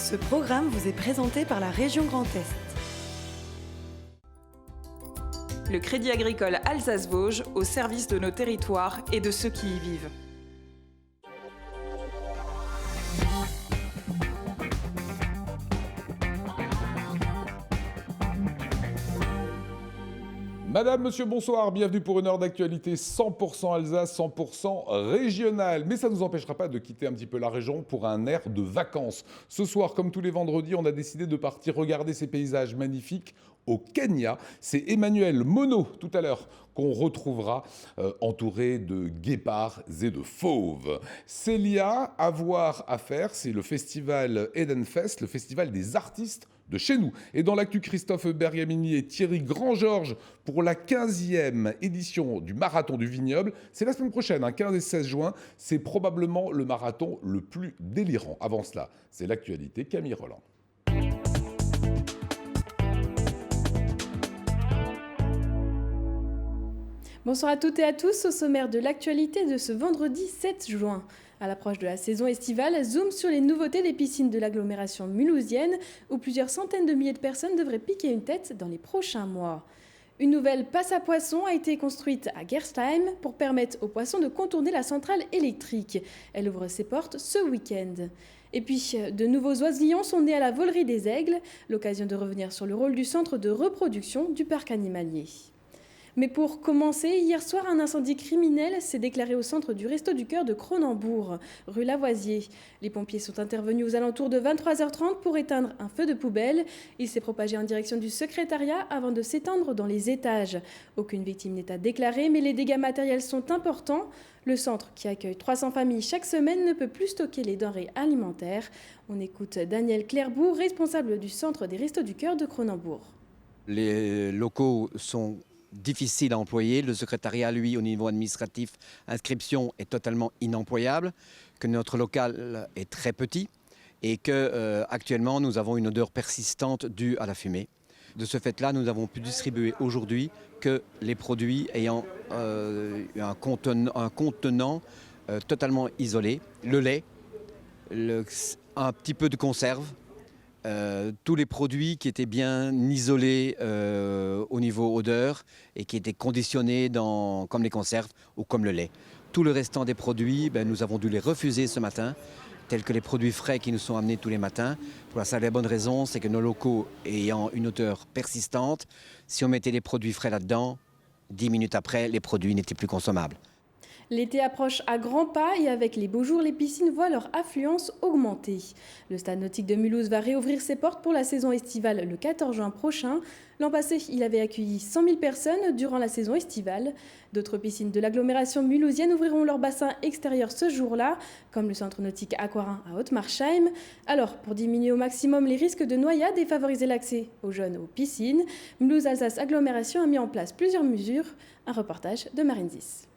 Ce programme vous est présenté par la région Grand Est. Le Crédit agricole Alsace-Vosges au service de nos territoires et de ceux qui y vivent. Madame, monsieur, bonsoir, bienvenue pour une heure d'actualité 100% Alsace, 100% régionale. Mais ça ne nous empêchera pas de quitter un petit peu la région pour un air de vacances. Ce soir, comme tous les vendredis, on a décidé de partir regarder ces paysages magnifiques au Kenya. C'est Emmanuel Monod, tout à l'heure, qu'on retrouvera entouré de guépards et de fauves. Célia, à voir, à faire, c'est le festival Edenfest, le festival des artistes de chez nous. Et dans l'actu, Christophe Bergamini et Thierry Grand-Georges pour la 15e édition du Marathon du Vignoble. C'est la semaine prochaine, 15 et 16 juin. C'est probablement le marathon le plus délirant. Avant cela, c'est l'actualité. Camille Roland. Bonsoir à toutes et à tous, au sommaire de l'actualité de ce vendredi 7 juin. À l'approche de la saison estivale, zoom sur les nouveautés des piscines de l'agglomération mulhousienne, où plusieurs centaines de milliers de personnes devraient piquer une tête dans les prochains mois. Une nouvelle passe à poissons a été construite à Gerstheim pour permettre aux poissons de contourner la centrale électrique. Elle ouvre ses portes ce week-end. Et puis, de nouveaux oisillons sont nés à la Volerie des Aigles, l'occasion de revenir sur le rôle du centre de reproduction du parc animalier. Mais pour commencer, hier soir, un incendie criminel s'est déclaré au centre du Resto du Cœur de Cronenbourg, rue Lavoisier. Les pompiers sont intervenus aux alentours de 23h30 pour éteindre un feu de poubelle. Il s'est propagé en direction du secrétariat avant de s'étendre dans les étages. Aucune victime n'est à déclarer, mais les dégâts matériels sont importants. Le centre, qui accueille 300 familles chaque semaine, ne peut plus stocker les denrées alimentaires. On écoute Daniel Clairbourg, responsable du centre des Restos du Cœur de Cronenbourg. Les locaux sont difficile à employer. Le secrétariat, lui, au niveau administratif, inscription est totalement inemployable, que notre local est très petit et que actuellement nous avons une odeur persistante due à la fumée. De ce fait-là, nous avons pu distribuer aujourd'hui que les produits ayant un contenant totalement isolé, le lait, un petit peu de conserve. Tous les produits qui étaient bien isolés au niveau odeur et qui étaient conditionnés comme les conserves ou comme le lait. Tout le restant des produits, nous avons dû les refuser ce matin, tels que les produits frais qui nous sont amenés tous les matins. Pour la simple et bonne raison, c'est que nos locaux ayant une odeur persistante, si on mettait les produits frais là-dedans, 10 minutes après, les produits n'étaient plus consommables. L'été approche à grands pas et avec les beaux jours, les piscines voient leur affluence augmenter. Le stade nautique de Mulhouse va réouvrir ses portes pour la saison estivale le 14 juin prochain. L'an passé, il avait accueilli 100 000 personnes durant la saison estivale. D'autres piscines de l'agglomération mulhousienne ouvriront leur bassin extérieur ce jour-là, comme le centre nautique Aquarin à Haute-Marsheim. Alors, pour diminuer au maximum les risques de noyade et favoriser l'accès aux jeunes aux piscines, Mulhouse Alsace Agglomération a mis en place plusieurs mesures. Un reportage de Marine Zis.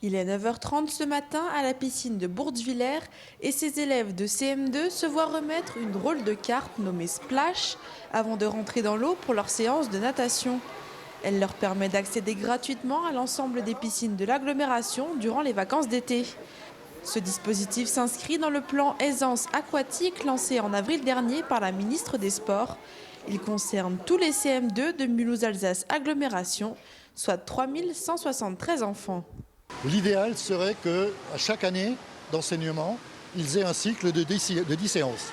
Il est 9h30 ce matin à la piscine de Bourtzwiller et ses élèves de CM2 se voient remettre une drôle de carte nommée Splash avant de rentrer dans l'eau pour leur séance de natation. Elle leur permet d'accéder gratuitement à l'ensemble des piscines de l'agglomération durant les vacances d'été. Ce dispositif s'inscrit dans le plan Aisance aquatique lancé en avril dernier par la ministre des Sports. Il concerne tous les CM2 de Mulhouse Alsace Agglomération, soit 3173 enfants. L'idéal serait qu'à chaque année d'enseignement, ils aient un cycle de 10 séances,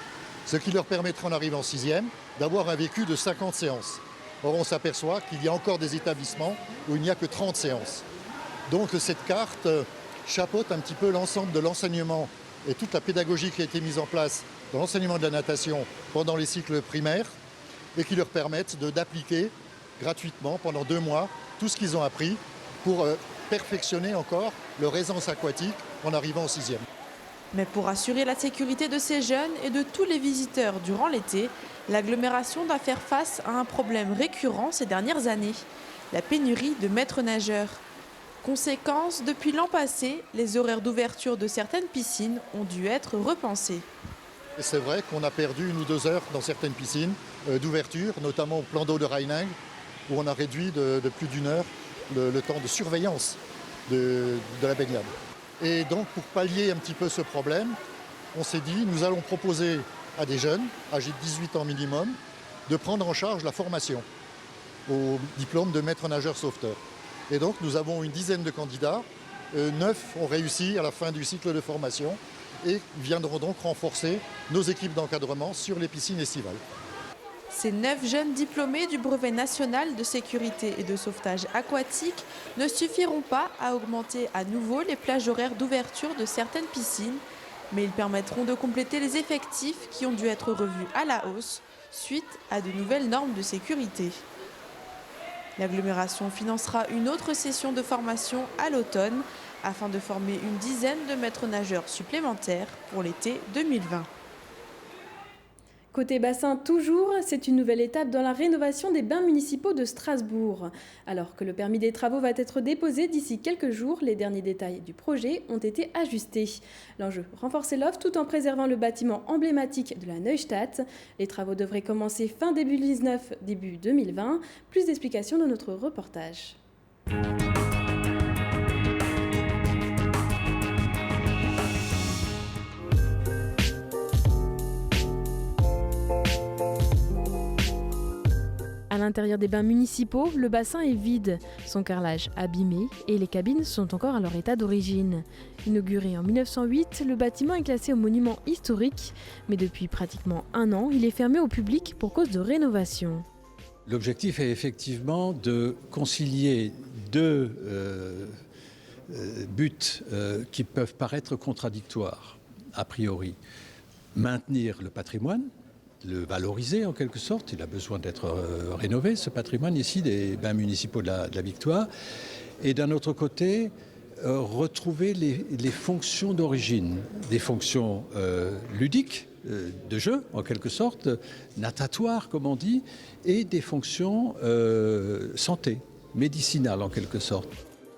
ce qui leur permettrait en arrivant en 6e d'avoir un vécu de 50 séances. Or, on s'aperçoit qu'il y a encore des établissements où il n'y a que 30 séances. Donc cette carte chapeaute un petit peu l'ensemble de l'enseignement et toute la pédagogie qui a été mise en place dans l'enseignement de la natation pendant les cycles primaires et qui leur permettent d'appliquer gratuitement pendant 2 mois tout ce qu'ils ont appris pour perfectionner encore leur aisance aquatique en arrivant en 6e. Mais pour assurer la sécurité de ces jeunes et de tous les visiteurs durant l'été, l'agglomération doit faire face à un problème récurrent ces dernières années, la pénurie de maîtres nageurs. Conséquence, depuis l'an passé, les horaires d'ouverture de certaines piscines ont dû être repensés. Et c'est vrai qu'on a perdu 1 ou 2 heures dans certaines piscines d'ouverture, notamment au plan d'eau de Rheining, où on a réduit de plus d'1 heure le temps de surveillance de la baignade. Et donc pour pallier un petit peu ce problème, on s'est dit, nous allons proposer à des jeunes, âgés de 18 ans minimum, de prendre en charge la formation au diplôme de maître nageur sauveteur. Et donc nous avons une dizaine de candidats, 9 ont réussi à la fin du cycle de formation et viendront donc renforcer nos équipes d'encadrement sur les piscines estivales. Ces 9 jeunes diplômés du brevet national de sécurité et de sauvetage aquatique ne suffiront pas à augmenter à nouveau les plages horaires d'ouverture de certaines piscines, mais ils permettront de compléter les effectifs qui ont dû être revus à la hausse suite à de nouvelles normes de sécurité. L'agglomération financera une autre session de formation à l'automne afin de former une dizaine de maîtres nageurs supplémentaires pour l'été 2020. Côté bassin toujours, c'est une nouvelle étape dans la rénovation des bains municipaux de Strasbourg. Alors que le permis des travaux va être déposé d'ici quelques jours, les derniers détails du projet ont été ajustés. L'enjeu, renforcer l'offre tout en préservant le bâtiment emblématique de la Neustadt. Les travaux devraient commencer fin début 2019, début 2020. Plus d'explications dans notre reportage. À l'intérieur des bains municipaux, le bassin est vide, son carrelage abîmé et les cabines sont encore à leur état d'origine. Inauguré en 1908, le bâtiment est classé au monument historique, mais depuis pratiquement un an, il est fermé au public pour cause de rénovation. L'objectif est effectivement de concilier deux buts qui peuvent paraître contradictoires, a priori. Maintenir le patrimoine, le valoriser en quelque sorte, il a besoin d'être rénové, ce patrimoine ici des bains municipaux de la Victoire, et d'un autre côté, retrouver les fonctions d'origine, des fonctions ludiques, de jeu en quelque sorte, natatoires comme on dit, et des fonctions santé, médicinales en quelque sorte.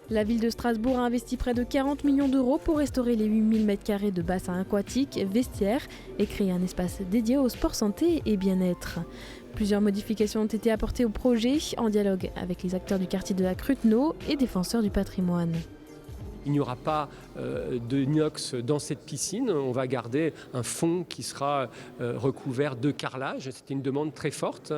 La ville de Strasbourg a investi près de 40 millions d'euros pour restaurer les 8000 m² de bassin aquatique, vestiaires et créer un espace dédié au sport santé et bien-être. Plusieurs modifications ont été apportées au projet en dialogue avec les acteurs du quartier de la Cruteno et défenseurs du patrimoine. Il n'y aura pas de inox dans cette piscine. On va garder un fond qui sera recouvert de carrelage. C'était une demande très forte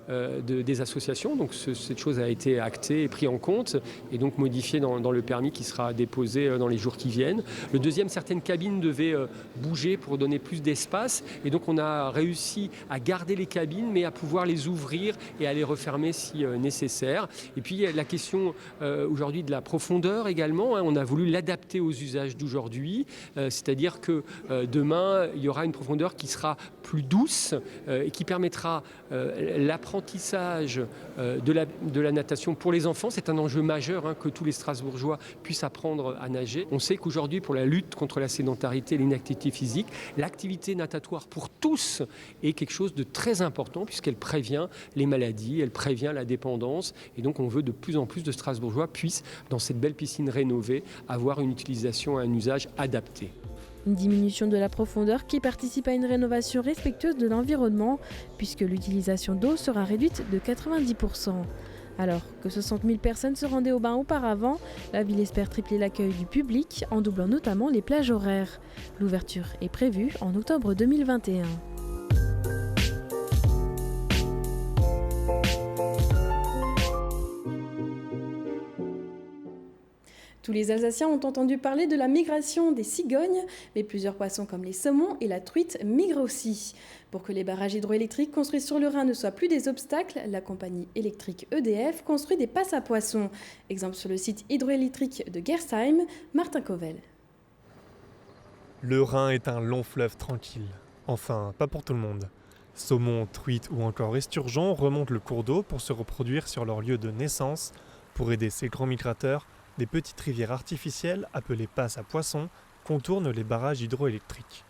des associations. Donc cette chose a été actée et prise en compte et donc modifiée dans le permis qui sera déposé dans les jours qui viennent. Le deuxième, certaines cabines devaient bouger pour donner plus d'espace. Et donc on a réussi à garder les cabines mais à pouvoir les ouvrir et à les refermer si nécessaire. Et puis la question aujourd'hui de la profondeur également. On a voulu l'adapter aux usages d'aujourd'hui, c'est-à-dire que demain, il y aura une profondeur qui sera plus douce et qui permettra l'apprentissage de la natation pour les enfants. C'est un enjeu majeur que tous les Strasbourgeois puissent apprendre à nager. On sait qu'aujourd'hui, pour la lutte contre la sédentarité et l'inactivité physique, l'activité natatoire pour tous est quelque chose de très important puisqu'elle prévient les maladies, elle prévient la dépendance et donc on veut de plus en plus de Strasbourgeois puissent, dans cette belle piscine rénovée, avoir une utilisation et un usage adapté. Une diminution de la profondeur qui participe à une rénovation respectueuse de l'environnement puisque l'utilisation d'eau sera réduite de 90%. Alors que 60 000 personnes se rendaient au bain auparavant, la ville espère tripler l'accueil du public en doublant notamment les plages horaires. L'ouverture est prévue en octobre 2021. Tous les Alsaciens ont entendu parler de la migration des cigognes, mais plusieurs poissons comme les saumons et la truite migrent aussi. Pour que les barrages hydroélectriques construits sur le Rhin ne soient plus des obstacles, la compagnie électrique EDF construit des passes à poissons. Exemple sur le site hydroélectrique de Gerstheim, Martin Covell. Le Rhin est un long fleuve tranquille. Enfin, pas pour tout le monde. Saumons, truites ou encore esturgeons remontent le cours d'eau pour se reproduire sur leur lieu de naissance. Pour aider ces grands migrateurs, des petites rivières artificielles, appelées passes à poissons, contournent les barrages hydroélectriques.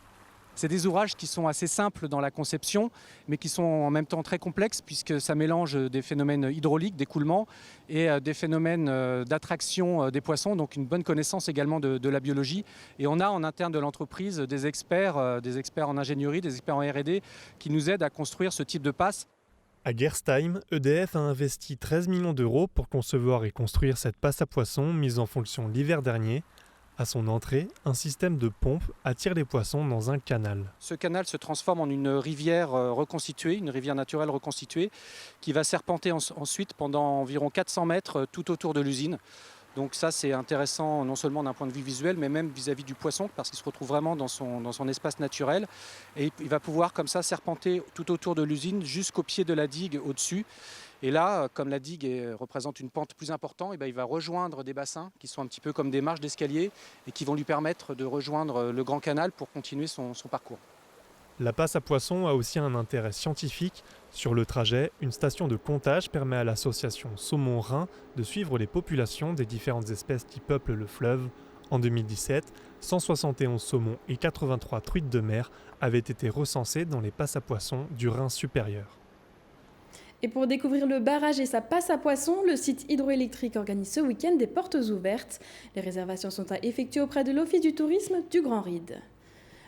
C'est des ouvrages qui sont assez simples dans la conception, mais qui sont en même temps très complexes, puisque ça mélange des phénomènes hydrauliques, d'écoulement, et des phénomènes d'attraction des poissons, donc une bonne connaissance également de la biologie. Et on a en interne de l'entreprise des experts en ingénierie, des experts en R&D, qui nous aident à construire ce type de passes. À Gerstheim, EDF a investi 13 millions d'euros pour concevoir et construire cette passe à poissons mise en fonction l'hiver dernier. À son entrée, un système de pompe attire les poissons dans un canal. Ce canal se transforme en une rivière reconstituée, une rivière naturelle reconstituée, qui va serpenter ensuite pendant environ 400 mètres tout autour de l'usine. Donc ça, c'est intéressant non seulement d'un point de vue visuel, mais même vis-à-vis du poisson, parce qu'il se retrouve vraiment dans son espace naturel. Et il va pouvoir comme ça serpenter tout autour de l'usine jusqu'au pied de la digue au-dessus. Et là, comme la digue représente une pente plus importante, il va rejoindre des bassins qui sont un petit peu comme des marches d'escalier et qui vont lui permettre de rejoindre le grand canal pour continuer son parcours. La passe à poissons a aussi un intérêt scientifique. Sur le trajet, une station de comptage permet à l'association Saumon-Rhin de suivre les populations des différentes espèces qui peuplent le fleuve. En 2017, 171 saumons et 83 truites de mer avaient été recensés dans les passes à poissons du Rhin supérieur. Et pour découvrir le barrage et sa passe à poissons, le site hydroélectrique organise ce week-end des portes ouvertes. Les réservations sont à effectuer auprès de l'Office du tourisme du Grand Ride.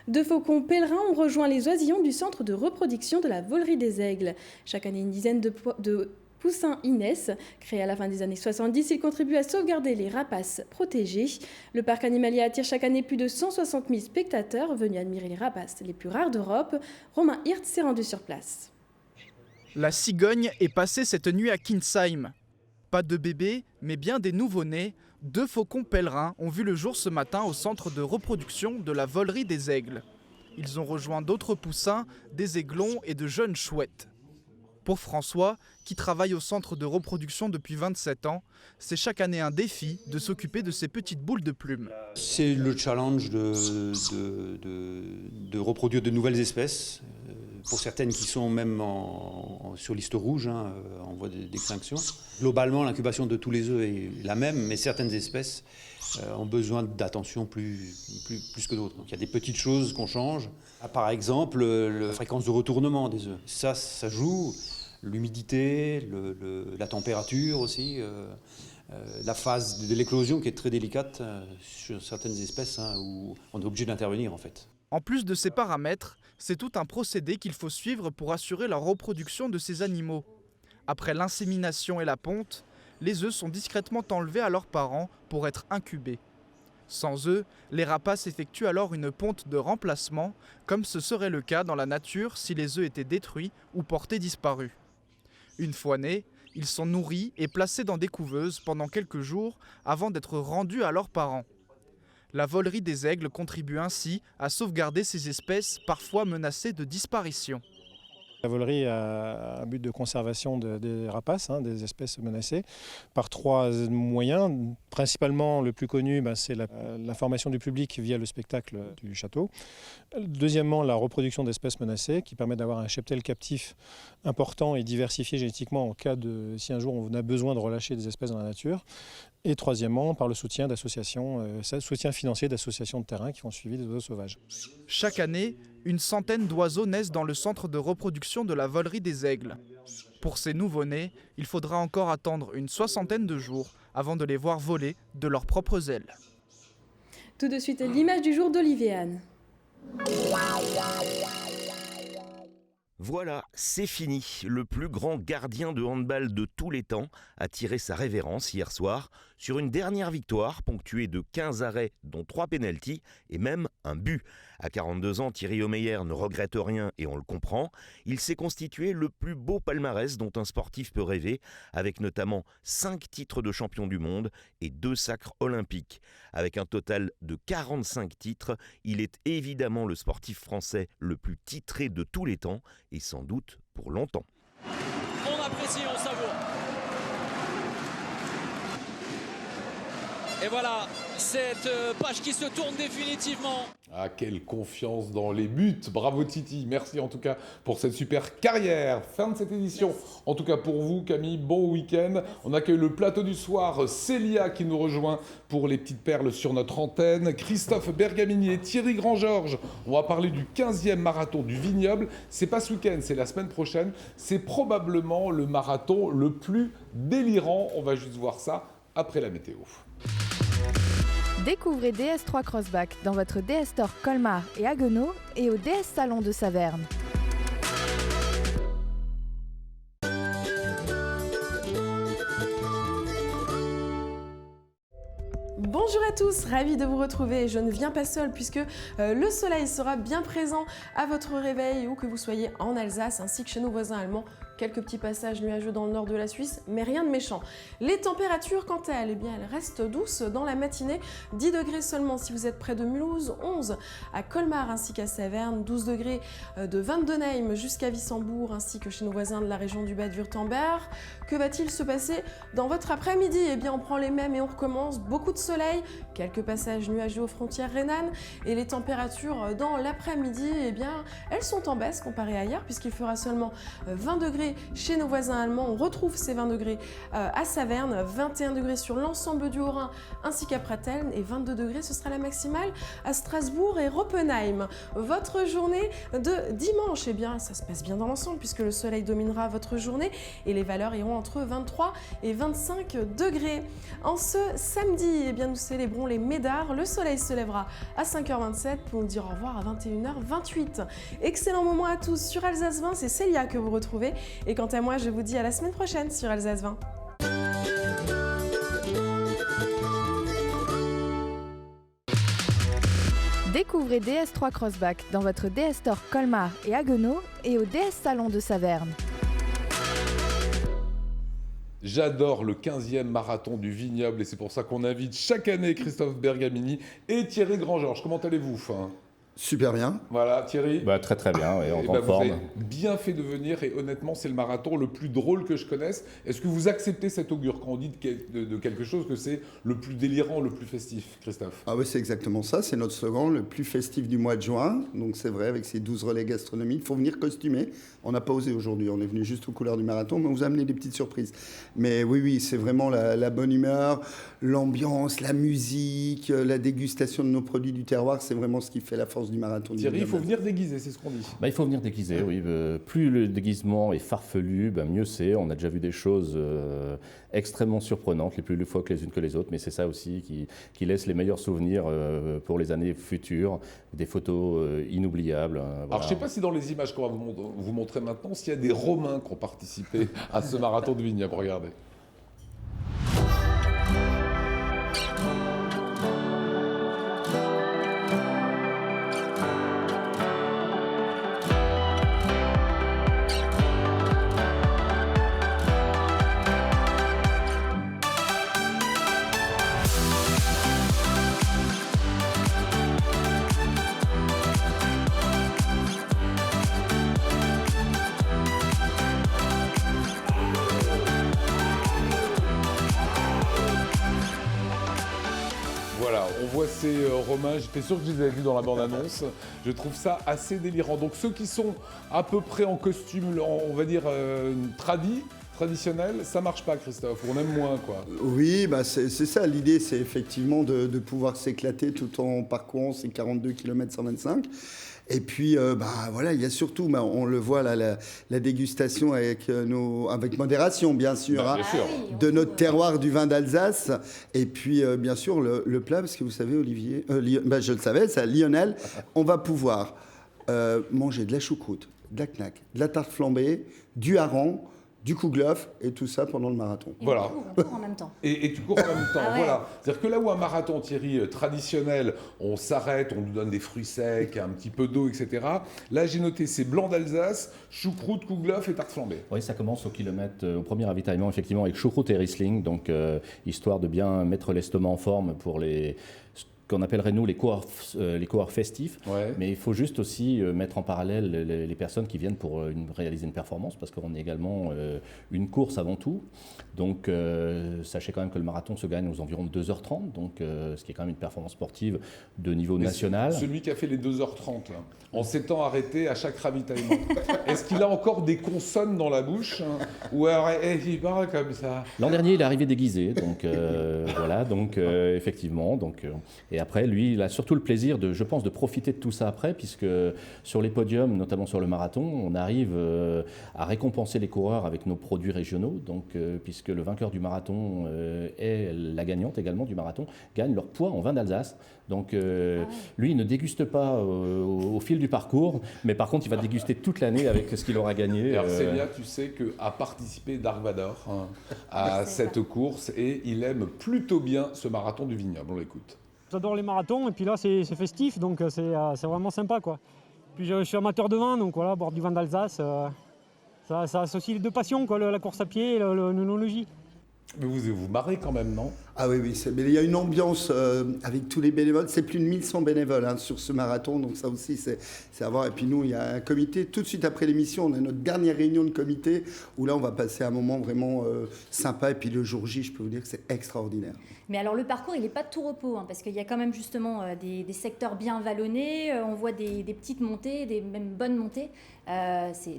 2 faucons pèlerins ont rejoint les oisillons du centre de reproduction de la Volerie des Aigles. Chaque année, une dizaine de poussins Inès. Créés à la fin des années 70, ils contribuent à sauvegarder les rapaces protégés. Le parc animalier attire chaque année plus de 160 000 spectateurs venus admirer les rapaces les plus rares d'Europe. Romain Hirt s'est rendu sur place. La cigogne est passée cette nuit à Kinsheim. Pas de bébés, mais bien des nouveau-nés. 2 faucons pèlerins ont vu le jour ce matin au centre de reproduction de la Volerie des Aigles. Ils ont rejoint d'autres poussins, des aiglons et de jeunes chouettes. Pour François, qui travaille au centre de reproduction depuis 27 ans, c'est chaque année un défi de s'occuper de ces petites boules de plumes. C'est le challenge de reproduire de nouvelles espèces, pour certaines qui sont même sur liste rouge, en voie d'extinction. Globalement, l'incubation de tous les œufs est la même, mais certaines espèces ont besoin d'attention plus que d'autres. Donc il y a des petites choses qu'on change. Par exemple, la fréquence de retournement des œufs. Ça joue. L'humidité, la température aussi, la phase de l'éclosion qui est très délicate sur certaines espèces où on est obligé d'intervenir en fait. En plus de ces paramètres, c'est tout un procédé qu'il faut suivre pour assurer la reproduction de ces animaux. Après l'insémination et la ponte, les œufs sont discrètement enlevés à leurs parents pour être incubés. Sans eux, les rapaces effectuent alors une ponte de remplacement, comme ce serait le cas dans la nature si les œufs étaient détruits ou portés disparus. Une fois nés, ils sont nourris et placés dans des couveuses pendant quelques jours avant d'être rendus à leurs parents. La Volerie des Aigles contribue ainsi à sauvegarder ces espèces parfois menacées de disparition. La volerie a un but de conservation des rapaces, des espèces menacées, par 3 moyens. Principalement, le plus connu, c'est l'information du public via le spectacle du château. Deuxièmement, la reproduction d'espèces menacées, qui permet d'avoir un cheptel captif important et diversifié génétiquement en cas de, si un jour on a besoin de relâcher des espèces dans la nature. Et troisièmement, par le soutien d'associations, soutien financier d'associations de terrain qui ont suivi des oiseaux sauvages. Chaque année, une centaine d'oiseaux naissent dans le centre de reproduction de la Volerie des Aigles. Pour ces nouveau-nés, il faudra encore attendre une 60aine de jours avant de les voir voler de leurs propres ailes. Tout de suite, l'image du jour d'Olivier Anne. Voilà, c'est fini. Le plus grand gardien de handball de tous les temps a tiré sa révérence hier soir sur une dernière victoire ponctuée de 15 arrêts, dont 3 pénaltys et même un but. À 42 ans, Thierry Omeyer ne regrette rien et on le comprend. Il s'est constitué le plus beau palmarès dont un sportif peut rêver, avec notamment 5 titres de champion du monde et 2 sacres olympiques. Avec un total de 45 titres, il est évidemment le sportif français le plus titré de tous les temps et sans doute pour longtemps. On apprécie, on savoure. Et voilà, cette page qui se tourne définitivement. Ah, quelle confiance dans les buts. Bravo Titi, merci en tout cas pour cette super carrière. Fin de cette édition. En tout cas pour vous Camille, bon week-end. On accueille le plateau du soir, Célia qui nous rejoint pour les petites perles sur notre antenne. Christophe Bergamini et Thierry Grand-Georges. On va parler du 15e marathon du Vignoble. C'est pas ce week-end, c'est la semaine prochaine. C'est probablement le marathon le plus délirant. On va juste voir ça après la météo. Découvrez DS3 Crossback dans votre DS Store Colmar et Haguenau et au DS Salon de Saverne. Bonjour à tous, ravie de vous retrouver. Je ne viens pas seule puisque le soleil sera bien présent à votre réveil où que vous soyez en Alsace ainsi que chez nos voisins allemands. Quelques petits passages nuageux dans le nord de la Suisse, mais rien de méchant. Les températures, quant à elles, eh bien, elles restent douces dans la matinée. 10 degrés seulement si vous êtes près de Mulhouse, 11 à Colmar ainsi qu'à Saverne, 12 degrés de Vandenheim jusqu'à Wissembourg ainsi que chez nos voisins de la région du Bade-Württemberg. Que va-t-il se passer dans votre après-midi? Eh bien, on prend les mêmes et on recommence. Beaucoup de soleil, quelques passages nuageux aux frontières rhénanes et les températures dans l'après-midi, eh bien, elles sont en baisse comparées à hier puisqu'il fera seulement 20 degrés chez nos voisins allemands. On retrouve ces 20 degrés à Saverne, 21 degrés sur l'ensemble du Haut-Rhin ainsi qu'à Pratteln et 22 degrés, ce sera la maximale à Strasbourg et Roppenheim. Votre journée de dimanche, eh bien, ça se passe bien dans l'ensemble puisque le soleil dominera votre journée et les valeurs iront entre 23 et 25 degrés. En ce samedi, eh bien, nous célébrons les Médards. Le soleil se lèvera à 5h27 pour nous dire au revoir à 21h28. Excellent moment à tous sur Alsace 20, c'est Célia que vous retrouvez. Et quant à moi, je vous dis à la semaine prochaine sur Alsace 20. Découvrez DS3 Crossback dans votre DS Store Colmar et Haguenau et au DS Salon de Saverne. J'adore le 15e marathon du vignoble et c'est pour ça qu'on invite chaque année Christophe Bergamini et Thierry Grand-Georges. Comment allez-vous? Super bien. Voilà, Thierry. Très très bien, et en grande vous forme. avez bien fait de venir et honnêtement, c'est le marathon le plus drôle que je connaisse. Est-ce que vous acceptez cet augure quand on dit de quelque chose que c'est le plus délirant, le plus festif, Christophe? Ah oui, c'est exactement ça. C'est notre slogan, le plus festif du mois de juin. Donc c'est vrai, avec ces 12 relais gastronomiques, il faut venir costumé. On n'a pas osé aujourd'hui, on est venu juste aux couleurs du marathon, mais on vous a amené des petites surprises. Mais oui, c'est vraiment la bonne humeur, l'ambiance, la musique, la dégustation de nos produits du terroir. C'est vraiment ce qui fait la force du marathon. Thierry, il faut venir déguisé, c'est ce qu'on dit. Il faut venir déguisé, oui. Plus le déguisement est farfelu, mieux c'est. On a déjà vu des choses extrêmement surprenantes, les plus fois que les unes que les autres, mais c'est ça aussi qui laisse les meilleurs souvenirs pour les années futures, des photos inoubliables. Voilà. Alors, je ne sais pas si dans les images qu'on va vous montrer maintenant, s'il y a des Romains qui ont participé à ce marathon de vignoble. Regardez. Voilà, on voit ces Romains, j'étais sûr que je les avais vus dans la bande-annonce. Je trouve ça assez délirant. Donc ceux qui sont à peu près en costume, on va dire traditionnel, ça marche pas, Christophe, on aime moins, quoi. Oui, c'est ça. L'idée, c'est effectivement de pouvoir s'éclater tout en parcourant ces 42 km 125. Et puis, voilà, il y a surtout, on le voit là, la dégustation avec modération, bien sûr, bien sûr. de notre terroir du vin d'Alsace. Et puis, bien sûr, le plat, parce que vous savez, Olivier, je le savais, ça, Lionel, on va pouvoir manger de la choucroute, de la knack, de la tarte flambée, du hareng, du kouglof et tout ça pendant le marathon. Voilà. On court en même temps. Et tu cours en même temps, Ah ouais. voilà. C'est-à-dire que là où un marathon, Thierry, traditionnel, on s'arrête, on nous donne des fruits secs, un petit peu d'eau, etc. Là, j'ai noté, c'est blanc d'Alsace, choucroute, kouglof et tarte flambée. Oui, ça commence au premier ravitaillement, effectivement, avec choucroute et Riesling, donc histoire de bien mettre l'estomac en forme pour ce qu'on appellerait nous les coureurs festifs, ouais. Mais il faut juste aussi mettre en parallèle les personnes qui viennent pour réaliser une performance, parce qu'on est également une course avant tout. Donc sachez quand même que le marathon se gagne aux environs de 2h30, donc ce qui est quand même une performance sportive de niveau national. Celui qui a fait les 2h30, là, en s'étant arrêté à chaque ravitaillement, est-ce qu'il a encore des consonnes dans la bouche, hein, ou alors il parle comme ça? L'an dernier, il est arrivé déguisé, donc voilà, donc effectivement, et après, lui, il a surtout le plaisir je pense, de profiter de tout ça après, puisque sur les podiums, notamment sur le marathon, on arrive à récompenser les coureurs avec nos produits régionaux, donc puisque le vainqueur du marathon et la gagnante également du marathon gagnent leur poids en vin d'Alsace. Donc lui, il ne déguste pas au fil du parcours, mais par contre, il va déguster toute l'année avec ce qu'il aura gagné. Alors Célia, tu sais qu'a participé Dark Vador à cette course et il aime plutôt bien ce marathon du vignoble. On l'écoute. J'adore les marathons et puis là c'est festif, donc c'est vraiment sympa, quoi. Puis je suis amateur de vin, donc voilà, boire du vin d'Alsace, ça associe les deux passions, quoi, la course à pied et l'œnologie. Mais vous vous marrez quand même, non? Ah oui, mais il y a une ambiance avec tous les bénévoles. C'est plus de 1100 bénévoles sur ce marathon, donc ça aussi, c'est à voir. Et puis nous, il y a un comité. Tout de suite après l'émission, on a notre dernière réunion de comité, où là, on va passer un moment vraiment sympa. Et puis le jour J, je peux vous dire que c'est extraordinaire. Mais alors le parcours, il n'est pas de tout repos, parce qu'il y a quand même justement des secteurs bien vallonnés, on voit des petites montées, des même bonnes montées.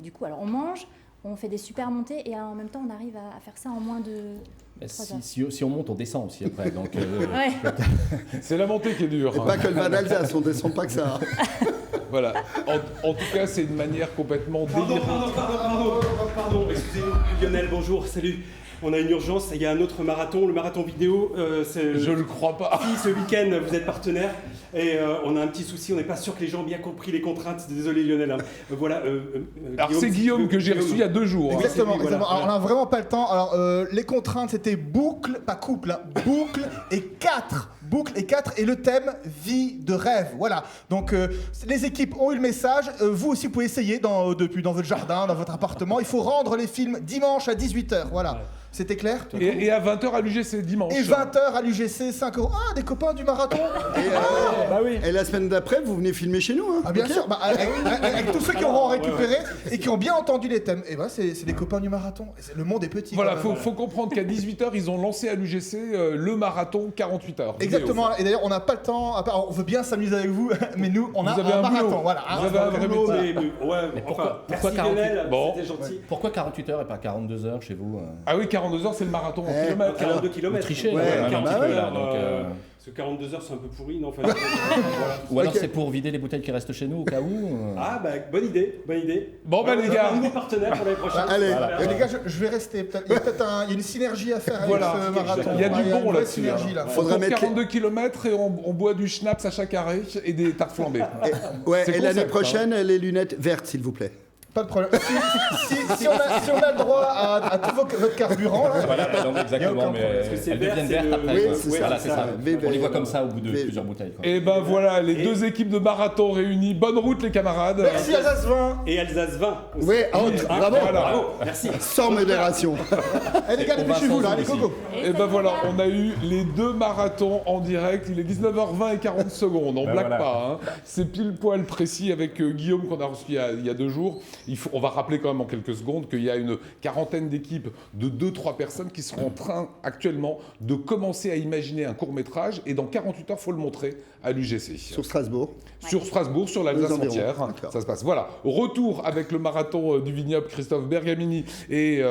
Du coup, alors on mange, on fait des super montées et en même temps, on arrive à faire ça en moins de... Si on monte, on descend aussi après. Donc, ouais. C'est la montée qui est dure. Et pas que le vin d'Alsace, on descend pas que ça. Voilà. En tout cas, c'est une manière complètement délirante. Pardon, excusez-nous. Lionel, bonjour, salut. On a une urgence, il y a un autre marathon, le marathon vidéo. Je le crois pas. Si, ce week-end, vous êtes partenaire. Et on a un petit souci, on n'est pas sûr que les gens ont bien compris les contraintes. Désolé Lionel. Voilà. Alors c'est Guillaume que j'ai reçu il y a 2 jours. Exactement. Voilà. Alors on n'a vraiment pas le temps. Alors les contraintes c'était boucle, pas couple, boucle et 4. Boucle et 4 et le thème vie de rêve. Voilà. Donc les équipes ont eu le message. Vous aussi vous pouvez essayer depuis dans votre jardin, dans votre appartement. Il faut rendre les films dimanche à 18h. Voilà. Ouais. C'était clair? Et à 20h à l'UGC dimanche. Et 20h à l'UGC, 5 €. Ah, des copains du marathon. Bah oui. Et la semaine d'après, vous venez filmer chez nous. Hein. Ah bien sûr, avec tous ceux qui auront récupéré et qui ont bien entendu les thèmes. Et c'est des copains du marathon. Le monde est petit. Voilà, faut comprendre qu'à 18h, ils ont lancé à l'UGC le marathon 48 heures. Exactement. Vidéo. Et d'ailleurs, on n'a pas le temps. On veut bien s'amuser avec vous, mais nous, on a un marathon. Voilà. Vous avez un vrai métier. Mais pourquoi 48 heures et pas 42 heures chez vous? Ah oui, 42 heures, c'est le marathon en kilomètres. 42 km. Tricher. Ouais, 42 heures. Donc, Parce que 42 heures, c'est un peu pourri, non? Voilà. Ou alors c'est pour vider les bouteilles qui restent chez nous au cas où. Ah bah bonne idée. Bon bah les gars, un nouveau partenaire pour l'année prochaine. Allez, les gars, je vais rester. Il y a une synergie à faire avec ce marathon. Il y a du bon là-dessus. Là. On court 42 km et on boit du schnapps à chaque arrêt et des tartes flambées. Et l'année prochaine, les lunettes vertes, s'il vous plaît. Pas de problème. Si on a le droit à tout votre carburant, là. Voilà, donc exactement, mais elles deviennent vertes après. Oui, c'est ça. On les voit comme ça au bout de plusieurs bouteilles. Et ben voilà, les deux équipes de marathon réunies. Bonne route les camarades. Merci Alsace 20. Et Alsace 20. Oui, bravo. Bravo, merci. Sans modération. Les gars, dépêchez-vous là, les cocos. Et ben voilà, on a eu les 2 marathons en direct. Il est 19h20 et 40 secondes. On blague pas. Hein. C'est pile poil précis avec Guillaume qu'on a reçu il y a 2 jours. On va rappeler quand même en quelques secondes qu'il y a une quarantaine d'équipes de 2-3 personnes qui sont en train actuellement de commencer à imaginer un court-métrage et dans 48 heures, il faut le montrer à l'UGC. Sur Strasbourg. Sur Strasbourg, sur l'Alsace entière. Ça se passe. Voilà. Retour avec le marathon du Vignoble, Christophe Bergamini et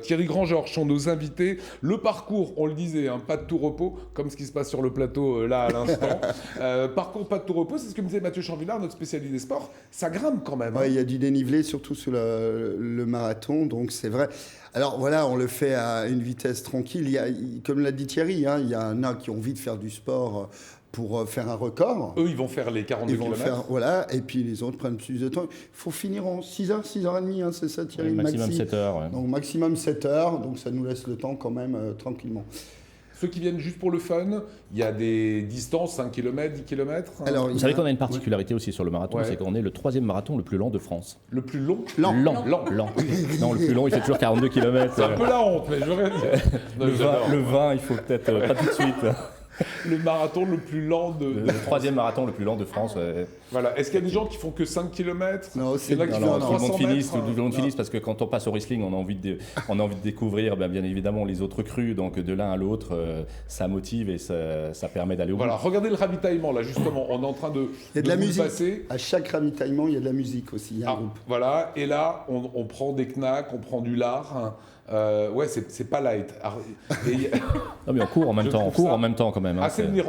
Thierry Grandgeorges sont nos invités. Le parcours, on le disait, hein, pas de tout repos, comme ce qui se passe sur le plateau là à l'instant. Parcours pas de tout repos, c'est ce que me disait Mathieu Chanvillard, notre spécialiste des sports. Ça grimpe quand même. Ouais, il y a du dénivelé, surtout sur le marathon, donc c'est vrai. Alors voilà, on le fait à une vitesse tranquille. Comme l'a dit Thierry, hein, il y en a qui ont envie de faire du sport pour faire un record. Eux, ils vont faire les 42 km. Voilà, et puis les autres prennent plus de temps. Il faut finir en 6h, 6h30, hein, c'est ça Thierry? Maximum 7 heures. Ouais. Donc maximum 7 heures, donc ça nous laisse le temps quand même tranquillement. Ceux qui viennent juste pour le fun, il y a des distances, 5 km, 10 km. Alors, vous savez qu'on a une particularité aussi sur le marathon, c'est qu'on est le 3e marathon le plus lent de France. Le plus long? Lent. Non, le plus long, il fait toujours 42 km. C'est un peu la honte, mais je rêve. Le 20, il faut peut-être pas tout de suite. Le marathon le plus lent Le 3e marathon le plus lent de France. Voilà. Est-ce qu'il y a des gens qui font que 5 km? Non, c'est là qui font 300 mètres. Tout le monde finisse parce que quand on passe au wrestling, on a envie de découvrir bien évidemment les autres crus. Donc de l'un à l'autre, ça motive et ça permet d'aller au bout. Voilà, regardez le ravitaillement là justement. On est en train de il y a de la musique. Passer. À chaque ravitaillement, il y a de la musique aussi. Il y a un groupe. Voilà. Et là, on prend des knacks, on prend du lard. Ouais, c'est pas light. Non mais on court en même temps. On court en même temps quand même. Hein,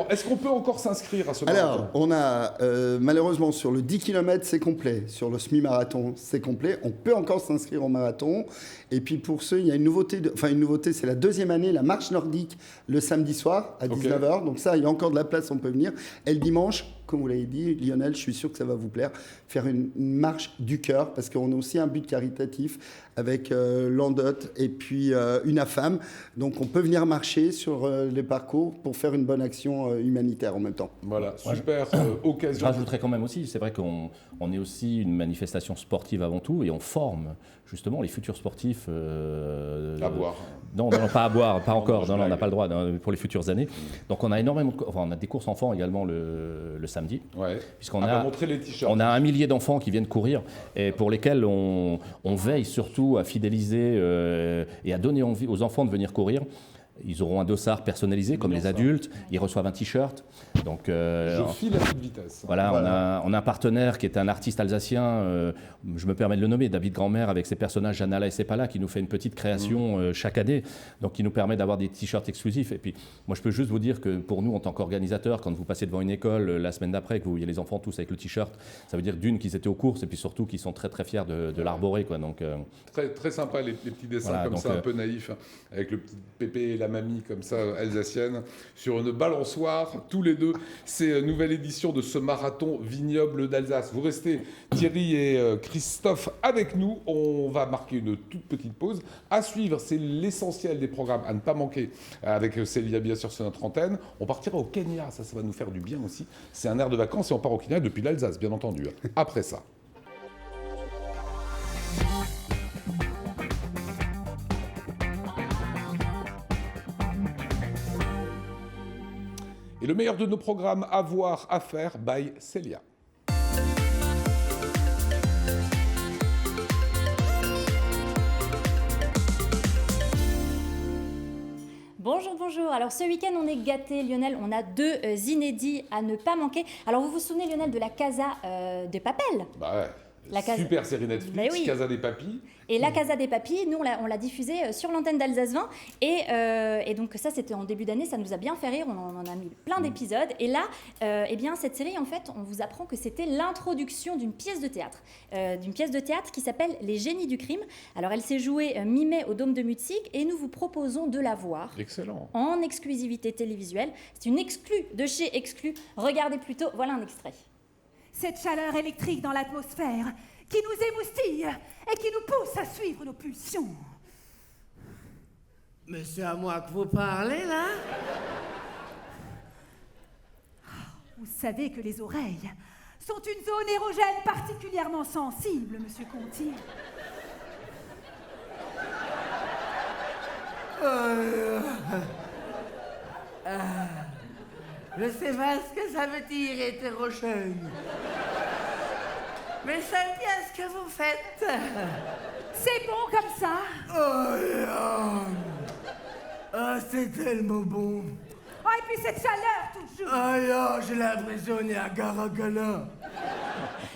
Est-ce qu'on peut encore s'inscrire à ce marathon? Alors, on a malheureusement sur le 10 km c'est complet, sur le semi-marathon c'est complet. On peut encore s'inscrire au marathon. Et puis pour ceux, il y a une nouveauté. Une nouveauté, c'est la 2e année, la marche nordique le samedi soir à 19h. Donc ça, il y a encore de la place, on peut venir. Et le dimanche, comme vous l'avez dit, Lionel, je suis sûr que ça va vous plaire, faire une marche du cœur, parce qu'on a aussi un but caritatif avec l'Andot et puis UNAFAM. Donc on peut venir marcher sur les parcours pour faire une bonne action humanitaire en même temps. Voilà, super occasion. Je rajouterais quand même aussi, c'est vrai qu'on est aussi une manifestation sportive avant tout, et on forme justement les futurs sportifs. À boire. Non, pas à boire, pas encore. Non, on n'a pas le droit pour les futures années. Donc on a énormément, on a des courses enfants également le samedi, puisqu'on a montrer les t-shirts. On a 1 millier d'enfants qui viennent courir et pour lesquels on veille surtout à fidéliser et à donner envie aux enfants de venir courir. Ils auront un dossard personnalisé comme les adultes, ils reçoivent un t-shirt. Donc, je file à toute vitesse. Voilà. On a un partenaire qui est un artiste alsacien, je me permets de le nommer, David Grandmère, avec ses personnages Janala et Sepala, qui nous fait une petite création chaque année, donc qui nous permet d'avoir des t-shirts exclusifs. Et puis, moi, je peux juste vous dire que pour nous, en tant qu'organisateurs, quand vous passez devant une école la semaine d'après, que vous voyez les enfants tous avec le t-shirt, ça veut dire d'une qu'ils étaient aux courses, et puis surtout qu'ils sont très très fiers de l'arborer, quoi. Donc, très, très sympa les petits dessins comme ça, un peu naïfs, avec le petit pépé et la mamie comme ça, alsacienne, sur une balançoire, tous les deux. C'est une nouvelle édition de ce marathon vignoble d'Alsace. Vous restez, Thierry et Christophe, avec nous. On va marquer une toute petite pause. À suivre, c'est l'essentiel des programmes à ne pas manquer avec Célia, bien sûr, sur notre antenne. On partira au Kenya, ça va nous faire du bien aussi. C'est un air de vacances et on part au Kenya depuis l'Alsace, bien entendu. Après ça. Et le meilleur de nos programmes à voir, à faire, by Célia. Bonjour, bonjour. Alors ce week-end, on est gâtés, Lionel. On a 2 inédits à ne pas manquer. Alors vous vous souvenez, Lionel, de la Casa des Papel? Bah ouais. Super série Netflix, oui. Casa des Papis. Et La Casa des Papis, nous, on l'a diffusée sur l'antenne d'Alsace 20. Et donc ça, c'était en début d'année, ça nous a bien fait rire. On en a mis plein d'épisodes. Et là, eh bien, cette série, en fait, on vous apprend que c'était l'introduction d'une pièce de théâtre. Qui s'appelle Les Génies du crime. Alors, elle s'est jouée mi-mai au Dôme de Mutzig et nous vous proposons de la voir. Excellent. En exclusivité télévisuelle. C'est une exclue de chez Exclu. Regardez plutôt, voilà un extrait. Cette chaleur électrique dans l'atmosphère qui nous émoustille et qui nous pousse à suivre nos pulsions. Mais c'est à moi que vous parlez, là? Vous savez que les oreilles sont une zone érogène particulièrement sensible, monsieur Conti. Je sais pas ce que ça veut dire, hétérocheugne. Mais j'aime bien ce que vous faites. C'est bon comme ça. C'est tellement bon. Oh, et puis cette chaleur toujours. J'ai l'impression qu'on est à Garagala.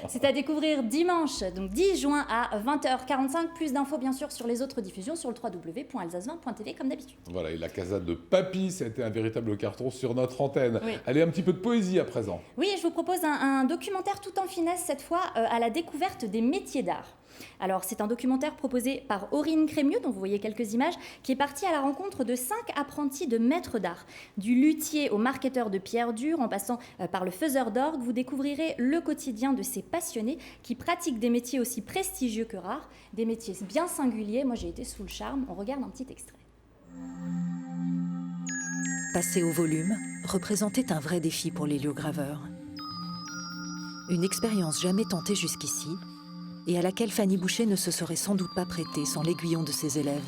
C'est à découvrir dimanche, donc 10 juin à 20h45. Plus d'infos, bien sûr, sur les autres diffusions sur le www.alsace20.tv, comme d'habitude. Voilà, et la Casa de Papy, ça a été un véritable carton sur notre antenne. Oui. Allez, un petit peu de poésie à présent. Oui, je vous propose un documentaire tout en finesse, cette fois, à la découverte des métiers d'art. Alors, c'est un documentaire proposé par Aurine Crémieux, dont vous voyez quelques images, qui est partie à la rencontre de 5 apprentis de maîtres d'art. Du luthier au marketeur de pierre dure, en passant par le faiseur d'orgue, vous découvrirez le quotidien de ces passionnés qui pratiquent des métiers aussi prestigieux que rares, des métiers bien singuliers. Moi, j'ai été sous le charme. On regarde un petit extrait. Passer au volume représentait un vrai défi pour l'héliograveur. Une expérience jamais tentée jusqu'ici, et à laquelle Fanny Boucher ne se serait sans doute pas prêtée sans l'aiguillon de ses élèves.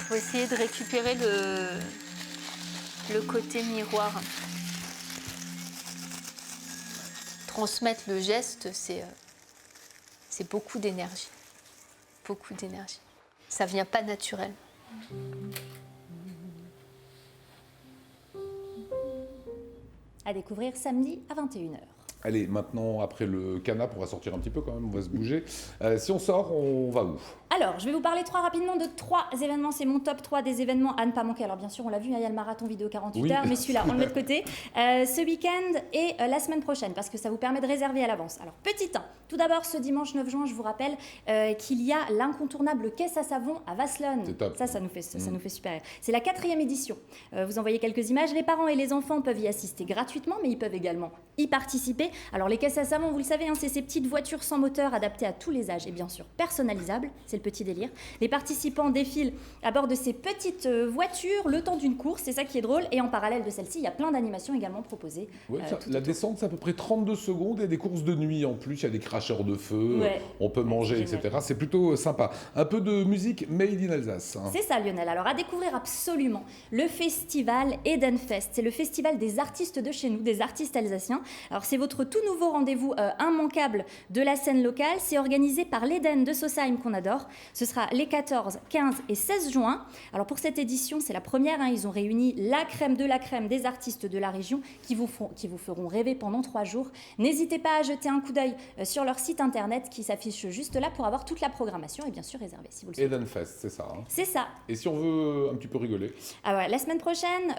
Faut essayer de récupérer le côté miroir. Transmettre le geste, c'est beaucoup d'énergie. Beaucoup d'énergie. Ça vient pas naturel. À découvrir samedi à 21h. Allez, maintenant, après le canap, on va sortir un petit peu quand même, on va se bouger. Si on sort, on va où? Alors, je vais vous parler rapidement de 3 événements. C'est mon top 3 des événements à ne pas manquer. Alors, bien sûr, on l'a vu, il y a le marathon vidéo 48 heures, mais celui-là, on le met de côté. Ce week-end et la semaine prochaine, parce que ça vous permet de réserver à l'avance. Alors, petit 1. Tout d'abord, ce dimanche 9 juin, je vous rappelle qu'il y a l'incontournable caisse à savon à Vasselonne. Ça nous fait super rire. C'est la 4e édition. Vous envoyez quelques images. Les parents et les enfants peuvent y assister gratuitement, mais ils peuvent également y participer. Alors, les caisses à savon, vous le savez, c'est ces petites voitures sans moteur adaptées à tous les âges et bien sûr personnalisables. C'est le petit délire. Les participants défilent à bord de ces petites voitures le temps d'une course, c'est ça qui est drôle. Et en parallèle de celle-ci, il y a plein d'animations également proposées. La descente, c'est à peu près 32 secondes. Il y a des courses de nuit en plus, il y a des cracheurs de feu, on peut manger, etc. C'est plutôt sympa. Un peu de musique made in Alsace. C'est ça, Lionel. Alors, à découvrir absolument le festival Edenfest. C'est le festival des artistes de chez nous, des artistes alsaciens. Alors, c'est votre tout nouveau rendez-vous immanquable de la scène locale. C'est organisé par l'Eden de Sausheim qu'on adore. Ce sera les 14, 15 et 16 juin. Alors pour cette édition, c'est la première. Ils ont réuni la crème de la crème des artistes de la région qui vous feront rêver pendant 3 jours. N'hésitez pas à jeter un coup d'œil sur leur site internet qui s'affiche juste là pour avoir toute la programmation et bien sûr réserver si vous le souhaitez. Edenfest, c'est ça. C'est ça. Et si on veut un petit peu rigoler? La semaine prochaine,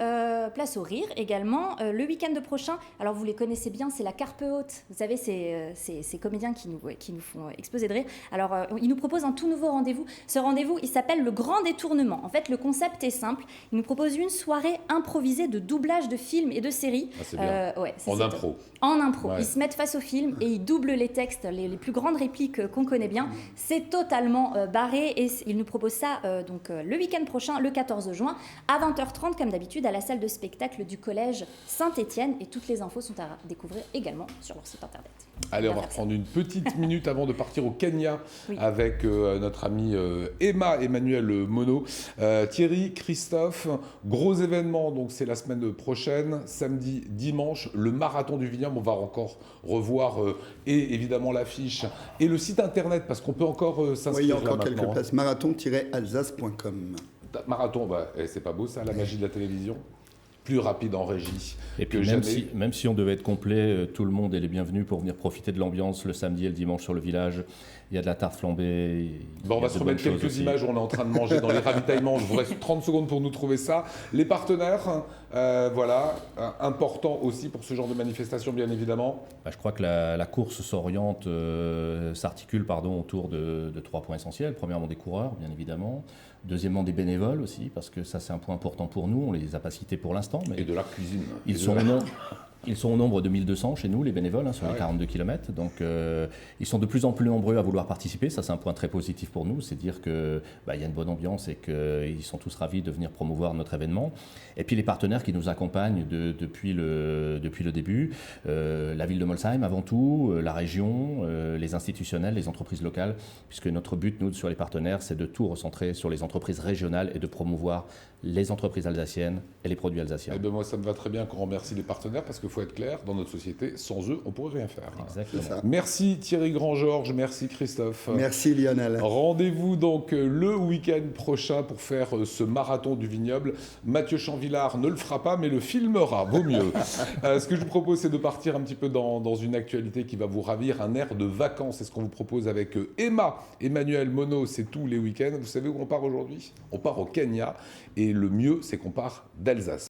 place au rire également. Le week-end prochain, alors vous les connaissez bien, c'est la Carpe Haute. Vous savez, ces comédiens qui nous font exploser de rire. Alors, ils nous proposent un tout nouveau rendez-vous. Ce rendez-vous, il s'appelle le Grand Détournement. En fait, le concept est simple. Ils nous proposent une soirée improvisée de doublage de films et de séries. C'est bien. En impro. En impro. Ils se mettent face au film et ils doublent les textes, les plus grandes répliques qu'on connaît bien. C'est totalement barré et ils nous proposent ça le week-end prochain, le 14 juin, à 20h30, comme d'habitude, à la salle de spectacle du collège Saint-Étienne. Et toutes les infos sont à découvrir également sur leur site internet. Allez, on va reprendre une petite minute avant de partir au Kenya avec notre ami Emmanuel Monod. Thierry, Christophe, gros événement, donc c'est la semaine prochaine, samedi, dimanche, le marathon du vignoble. On va encore revoir et évidemment l'affiche et le site internet parce qu'on peut encore s'inscrire. Oui, il y a encore quelques places. Marathon-alsace.com. Marathon, c'est pas beau ça, la magie de la télévision. Plus rapide en régie. Et puis même si on devait être complet, tout le monde est les bienvenus pour venir profiter de l'ambiance le samedi et le dimanche sur le village. Il y a de la tarte flambée. On va se remettre quelques images où on est en train de manger dans les ravitaillements. Je vous reste 30 secondes pour nous trouver ça. Les partenaires, important aussi pour ce genre de manifestation, bien évidemment. Je crois que la course s'articule autour de 3 points essentiels. Premièrement, des coureurs, bien évidemment. Deuxièmement, des bénévoles aussi, parce que ça, c'est un point important pour nous. On ne les a pas cités pour l'instant. Mais et de la cuisine. Ils sont au nombre de 1200 chez nous, les bénévoles, sur les 42 km. Donc, ils sont de plus en plus nombreux à vouloir participer. Ça, c'est un point très positif pour nous. C'est dire qu'il y a une bonne ambiance et qu'ils sont tous ravis de venir promouvoir notre événement. Et puis, les partenaires qui nous accompagnent depuis le début. La ville de Molsheim, avant tout, la région, les institutionnels, les entreprises locales. Puisque notre but, nous, sur les partenaires, c'est de tout recentrer sur les entreprises régionales et de promouvoir les entreprises alsaciennes et les produits alsaciens. Moi, ça me va très bien qu'on remercie les partenaires parce qu'il faut être clair, dans notre société, sans eux, on ne pourrait rien faire. Exactement. Merci Thierry Grand-Georges, merci Christophe. Merci Lionel. Rendez-vous donc le week-end prochain pour faire ce marathon du vignoble. Mathieu Chanvillard ne le fera pas, mais le filmera, vaut mieux. Ce que je vous propose, c'est de partir un petit peu dans une actualité qui va vous ravir, un air de vacances. C'est ce qu'on vous propose avec Emmanuel Monod, c'est tous les week-ends. Vous savez où on part aujourd'hui? On part au Kenya. Et le mieux, c'est qu'on part d'Alsace.